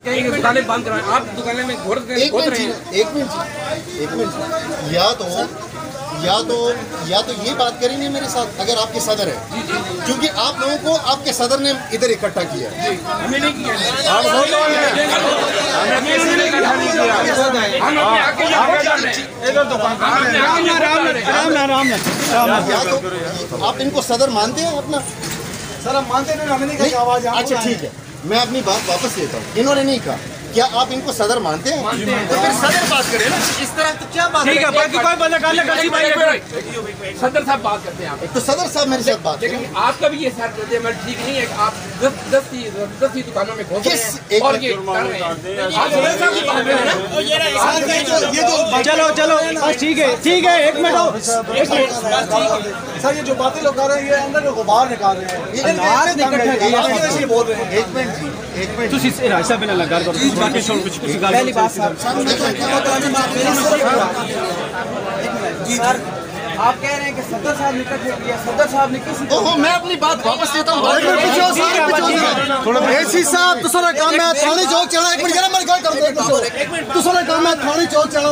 दुकानें बंद कराएं, आप दुकानें में घोर रहे हैं। एक मिनट या तो ये बात करेंगे मेरे साथ अगर आपके सदर है, क्योंकि आप लोगों को आपके सदर ने इधर इकट्ठा किया। हमें नहीं किया, आप इनको सदर मानते हैं अपना? सर हम मानते नहीं, हमें नहीं कहा आवाज। अच्छा ठीक है, मैं अपनी बात वापस लेता हूँ। इन्होंने नहीं कहा, क्या आप इनको सदर मानते हैं? तो फिर सदर बात करें ना, इस तरह तो क्या बात? ठीक है, बाकी कोई बंदा कर ले, सदर साहब बात करते हैं आप। तो सदर साहब मेरे साथ बात लेकिन आपका भी ये सर करते हैं, ठीक नहीं है कि आप 10 ही दुकानों में घुस रहे हैं और ये कर रहे हैं। चलो ठीक है, एक मिनट सर, ये जो बातें लोग कर रहे हैं ये अंदर लोग बाहर निकाल रहे हैं, बोल रहे हैं। एक मिनट पहली बात सर, आप कह रहे हैं कि सदर साहब ने इकट्ठे किया, सदर साहब ने किसी ओहो, मैं अपनी बात वापस लेता हूँ। एसी साहब दूसरा काम है थाने चौक चढ़ा। एक मिनट जरा मेरी गल कर दो। दूसरा काम है थाने चौक चढ़ा।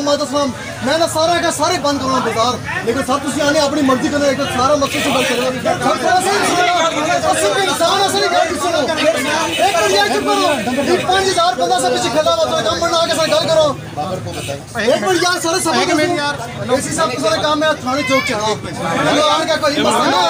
मैं ना सारा का सारे बंद करूँ बाजार, लेकिन सब तुम आने अपनी मर्जी करना, एक सारा मकसद से बंद करो। 5000 बंदा से पीछे खेला हुआ काम बनना, आगे साथ गल करो। एक मिनट यार, सारे सब यार एसी साहब दूसरा काम है थाने चौक चढ़ा। का कोई मसला नहीं।